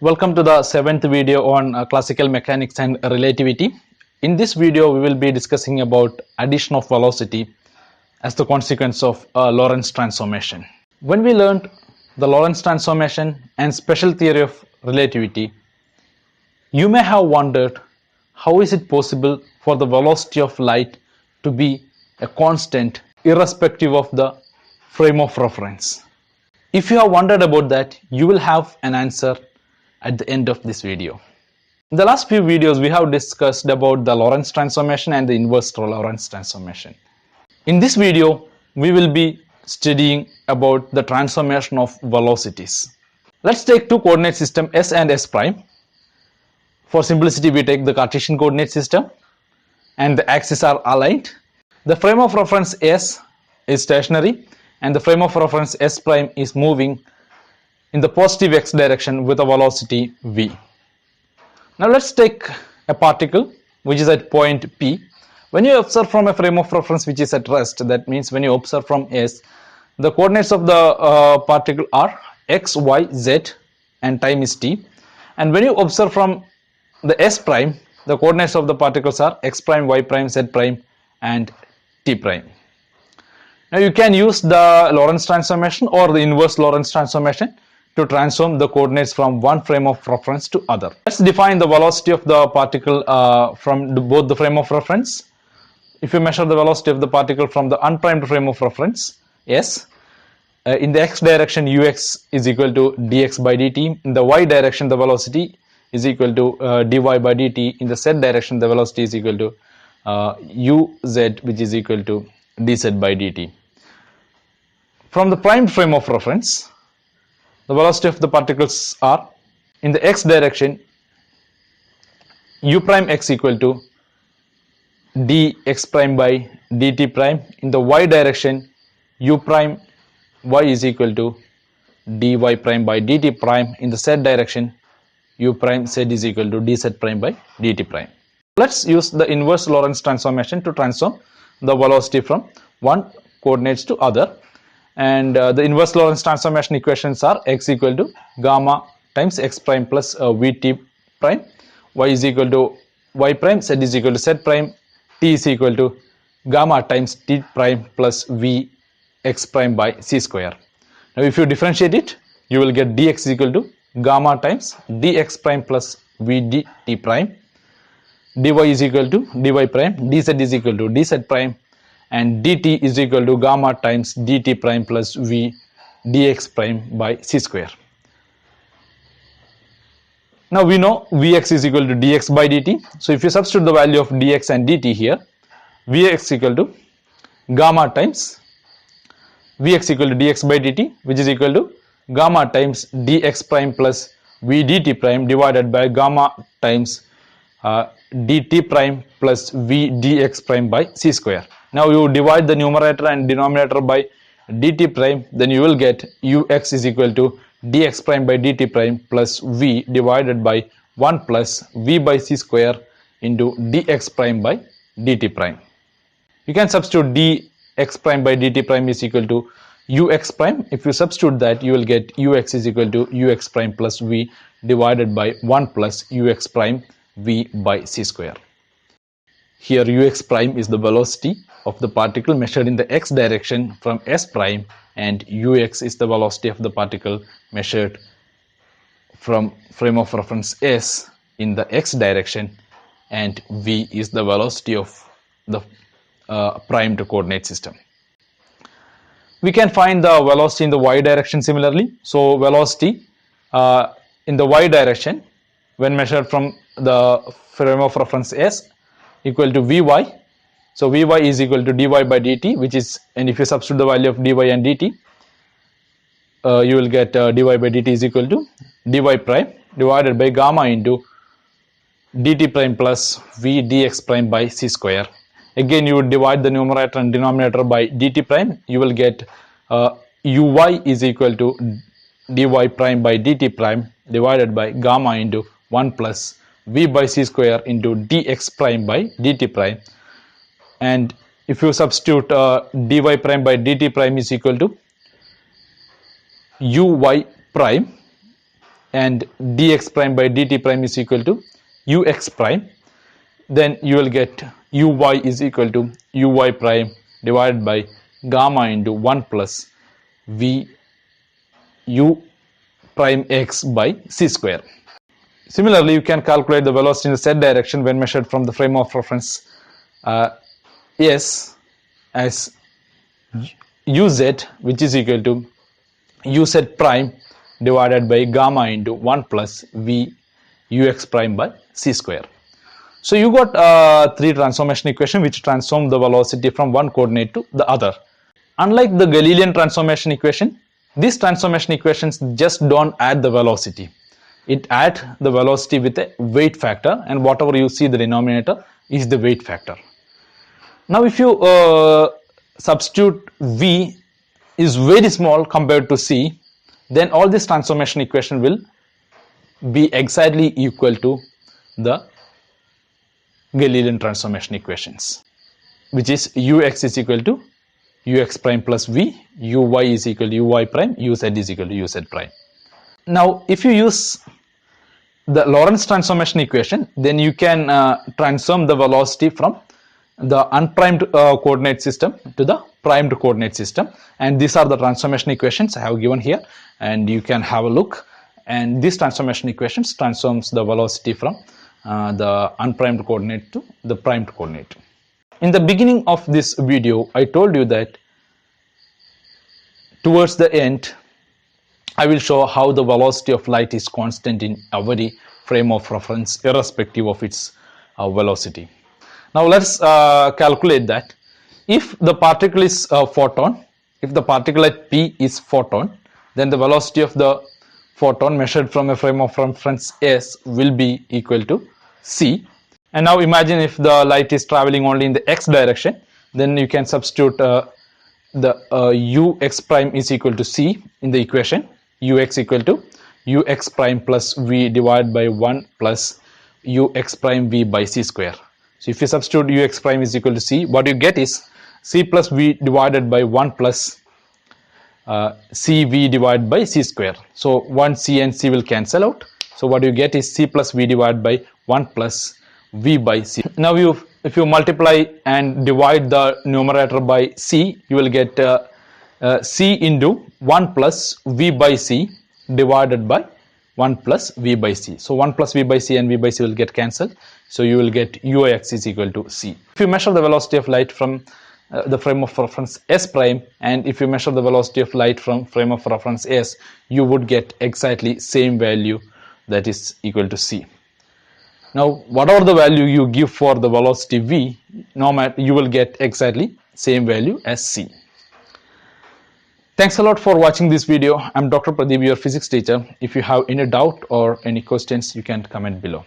Welcome to the seventh video on classical mechanics and relativity. In this video, we will be discussing about addition of velocity as the consequence of Lorentz transformation. When we learned the Lorentz transformation and special theory of relativity, you may have wondered how is it possible for the velocity of light to be a constant irrespective of the frame of reference. If you have wondered about that, you will have an answer at the end of this video. In the last few videos, we have discussed about the Lorentz transformation and the inverse Lorentz transformation. In this video, we will be studying about the transformation of velocities. Let's take two coordinate system S and S prime. For simplicity, we take the Cartesian coordinate system and the axes are aligned. The frame of reference S is stationary and the frame of reference S prime is moving in the positive x direction with a velocity v. Now let's take a particle which is at point P. When you observe from a frame of reference which is at rest, that means when you observe from S, the coordinates of the particle are x, y, z and time is t. And when you observe from the S prime, the coordinates of the particles are x prime, y prime, z prime and t prime. Now you can use the Lorentz transformation or the inverse Lorentz transformation to transform the coordinates from one frame of reference to other. Let's define the velocity of the particle from both the frame of reference. If you measure the velocity of the particle from the unprimed frame of reference S, in the x direction ux is equal to dx by dt. In the y direction the velocity is equal to dy by dt. In the z direction the velocity is equal to uz, which is equal to dz by dt. From the primed frame of reference, the velocity of the particles are in the x direction u prime x equal to dx prime by dt prime. In the y direction u prime y is equal to dy prime by dt prime. In the z direction u prime z is equal to dz prime by dt prime. Let's use the inverse Lorentz transformation to transform the velocity from one coordinates to other. And the inverse Lorentz transformation equations are x equal to gamma times x prime plus vt prime, y is equal to y prime, z is equal to z prime, t is equal to gamma times t prime plus v x prime by c square. Now if you differentiate it, you will get dx is equal to gamma times dx prime plus v dt prime, dy is equal to dy prime, dz is equal to dz prime, and dt is equal to gamma times dt prime plus v dx prime by c square. Now we know vx is equal to dx by dt. So if you substitute the value of dx and dt here, vx equal to gamma times vx equal to dx by dt, which is equal to gamma times dx prime plus v dt prime divided by gamma times dt prime plus v dx prime by c square. Now you divide the numerator and denominator by dt prime, then you will get ux is equal to dx prime by dt prime plus v divided by 1 plus v by c square into dx prime by dt prime. You can substitute dx prime by dt prime is equal to ux prime. If you substitute that, you will get ux is equal to ux prime plus v divided by 1 plus ux prime v by c square. Here ux prime is the velocity of the particle measured in the x direction from S prime, and ux is the velocity of the particle measured from frame of reference S in the x direction, and v is the velocity of the primed coordinate system. We can find the velocity in the y direction similarly. So velocity in the y direction when measured from the frame of reference S equal to vy. So vy is equal to dy by dt, which is, and if you substitute the value of dy and dt, you will get dy by dt is equal to dy prime divided by gamma into dt prime plus v dx prime by c square. Again you would divide the numerator and denominator by dt prime, you will get uy is equal to dy prime by dt prime divided by gamma into 1 plus v by c square into dx prime by dt prime. And if you substitute dy prime by dt prime is equal to uy prime and dx prime by dt prime is equal to ux prime, then you will get uy is equal to uy prime divided by gamma into 1 plus v u prime x by c square. Similarly, you can calculate the velocity in the z direction when measured from the frame of reference S as uz, which is equal to uz prime divided by gamma into 1 plus v ux prime by c square. So you got three transformation equation which transform the velocity from one coordinate to the other. Unlike the Galilean transformation equation, these transformation equations just don't add the velocity. It adds the velocity with a weight factor, and whatever you see the denominator is the weight factor. Now if you substitute v is very small compared to c, then all this transformation equation will be exactly equal to the Galilean transformation equations, which is ux is equal to ux prime plus v, uy is equal to uy prime, uz is equal to uz prime. Now if you use the Lorentz transformation equation, then you can transform the velocity from the unprimed coordinate system to the primed coordinate system, and these are the transformation equations I have given here, and you can have a look. And these transformation equations transforms the velocity from the unprimed coordinate to the primed coordinate. In the beginning of this video, I told you that towards the end I will show how the velocity of light is constant in every frame of reference irrespective of its velocity. Now let's calculate that. If the particle is a photon, if the particle at P is photon, then the velocity of the photon measured from a frame of reference S will be equal to c. And now imagine if the light is traveling only in the x direction, then you can substitute the ux prime is equal to c in the equation. Ux equal to ux prime plus v divided by 1 plus ux prime v by c square. So if you substitute ux prime is equal to c, what you get is c plus v divided by 1 plus cv divided by c square. So 1 c and c will cancel out. So what you get is c plus v divided by 1 plus v by c. Now if you multiply and divide the numerator by c, you will get c into 1 plus v by c divided by 1 plus v by c. So 1 plus v by c and v by c will get cancelled. So you will get ux is equal to c. If you measure the velocity of light from the frame of reference S prime, and if you measure the velocity of light from frame of reference S, you would get exactly same value, that is equal to c. Now whatever the value you give for the velocity v, no matter, you will get exactly same value as c. Thanks a lot for watching this video. I'm Dr. Pradeep, your physics teacher. If you have any doubt or any questions, you can comment below.